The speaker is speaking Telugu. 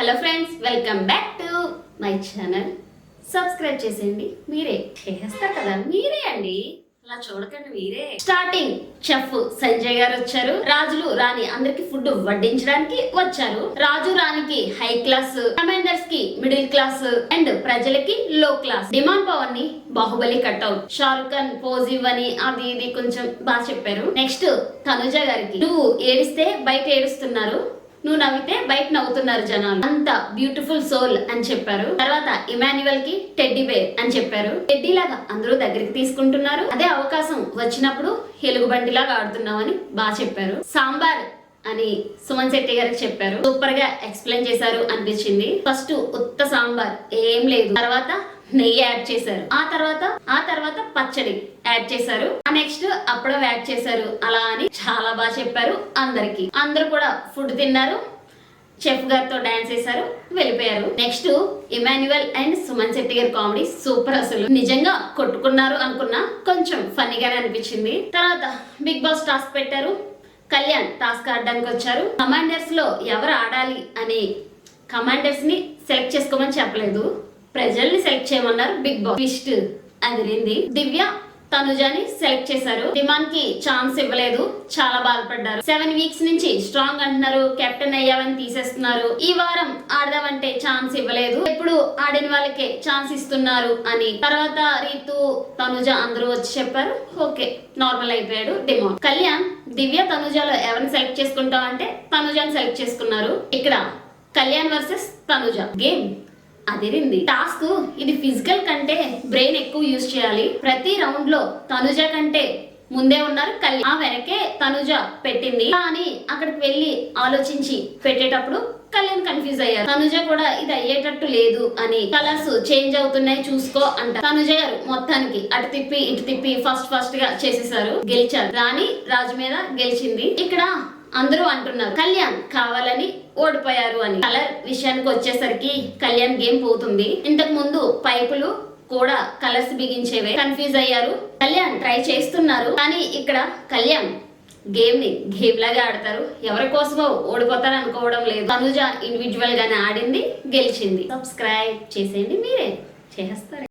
Hello friends, welcome back to my channel. Subscribe చేసేయండి. మీరే చేస్తారు కదా, మీరే అండి, అలా చూడకండి, మీరే. స్టార్టింగ్ చెఫ్ సంజయ్ గారు వచ్చారు. రాజులు రాణి అందరికి ఫుడ్ వడ్డించడానికి వచ్చారు. రాజు రాణికి హై క్లాస్, కమాండర్స్ కి మిడిల్ క్లాస్ అండ్ ప్రజలకి లో క్లాస్. డిమాండ్ పవర్ ని బాహుబలి కట్అవుట్, షారుఖ్ ఖాన్ పోజ్ ఇవ్వని అది ఇది కొంచెం బాగా చెప్పారు. నెక్స్ట్ తనుజ గారికి, నువ్వు ఏడిస్తే బయట ఏడుస్తున్నారు, నువ్వు నవ్వితే బయట నవ్వుతున్నారు జనాలు, అంత బ్యూటిఫుల్ సోల్ అని చెప్పారు. తర్వాత ఇమాన్యువల్ కి టెడ్డీ బేర్ అని చెప్పారు. టెడ్డీ లాగా అందరూ దగ్గరికి తీసుకుంటున్నారు, అదే అవకాశం వచ్చినప్పుడు ఎలుగుబంటి లాగా ఆడుతున్నావు అని బాగా చెప్పారు. సాంబార్ అని సుమన్ శెట్టి గారికి చెప్పారు. సూపర్ గా ఎక్స్ప్లెయిన్ చేశారు అనిపించింది. ఫస్ట్ ఉత్త సాంబార్ ఏం లేదు, తర్వాత నెయ్యి యాడ్ చేశారు, ఆ తర్వాత పచ్చడి యాడ్ చేశారు, నెక్స్ట్ అప్పడం యాడ్ చేశారు. అలా అని చాలా బాగా చెప్పారు. అందరూ కూడా ఫుడ్ తిన్నారు, చెఫ్ గారితో డాన్స్ చేశారు, వెళ్ళిపోయారు. Next Emmanuel and Suman Shetty గారి కామెడీ సూపర్. అసలు నిజంగా కొట్టుకున్నారు అనుకున్నా, కొంచెం ఫన్నీగానే అనిపించింది. తర్వాత బిగ్ బాస్ టాస్క్ పెట్టారు. కళ్యాణ్ టాస్క్ ఆడడానికి వచ్చారు. కమాండర్స్ లో ఎవరు ఆడాలి అని కమాండర్స్ ని సెలెక్ట్ చేసుకోమని చెప్పలేదు, ప్రజల్ని సెలెక్ట్ చేయమన్నారు. బిగ్ బాస్ ట్విస్ట్ అదిరింది. దివ్య తనుజాని సెలెక్ట్ చేశారు. డిమాండ్ కి ఛాన్స్ ఇవ్వలేదు, చాలా బాధపడ్డారు. 7 వీక్స్ నుంచి స్ట్రాంగ్ అంటున్నారు, కెప్టెన్ అయ్యావని తీసేస్తున్నారు. ఈ వారం ఆడదామంటే ఛాన్స్ ఇవ్వలేదు, ఎప్పుడు ఆడిన వాళ్ళకే ఛాన్స్ ఇస్తున్నారు అని. తర్వాత రీతు తనుజ అందరూ వచ్చి చెప్పారు. ఓకే, నార్మల్ అయిపోయాడు డిమాండ్. కళ్యాణ్ దివ్య తనుజాలో ఎవరిని సెలెక్ట్ చేసుకుంటావు అంటే తనుజాని సెలెక్ట్ చేసుకున్నారు. ఇక్కడ కళ్యాణ్ వర్సెస్ తనుజ గేమ్ అదిరింది. టాస్క్ ఇది ఫిజికల్ కంటే బ్రెయిన్ ఎక్కువ యూజ్ చేయాలి. ప్రతి రౌండ్ లో తనుజ కంటే ముందే ఉన్నారు కళ్యాణ్, ఆ వెనకే తనుజ పెట్టింది. కానీ అక్కడికి వెళ్ళి ఆలోచించి పెట్టేటప్పుడు కళ్యాణ్ కన్ఫ్యూజ్ అయ్యారు. తనుజ కూడా ఇది అయ్యేటట్టు లేదు అని, కలర్స్ చేంజ్ అవుతున్నాయి చూసుకో అంట. తనుజ గారు మొత్తానికి అటు తిప్పి ఇటు తిప్పి ఫస్ట్ గా చేసేసారు, గెలిచారు. రాణి రాజు మీద గెలిచింది. ఇక్కడ అందరూ అంటున్నారు కళ్యాణ్ కావాలని ఓడిపోయారు అని. కలర్ విషయానికి వచ్చేసరికి కళ్యాణ్ గేమ్ పోతుంది. ఇంతకు ముందు పైపులు కూడా కలర్స్ బిగించేవే, కన్ఫ్యూజ్ అయ్యారు. కళ్యాణ్ ట్రై చేస్తున్నారు, కానీ ఇక్కడ కళ్యాణ్ గేమ్ ని గేమ్ లాగా ఆడతారు. ఎవరి కోసమో ఓడిపోతారు అనుకోవడం లేదు. తనుజ ఇండివిజువల్ గానే ఆడింది, గెలిచింది. సబ్స్క్రైబ్ చేసేయండి, మీరే చేస్తారు.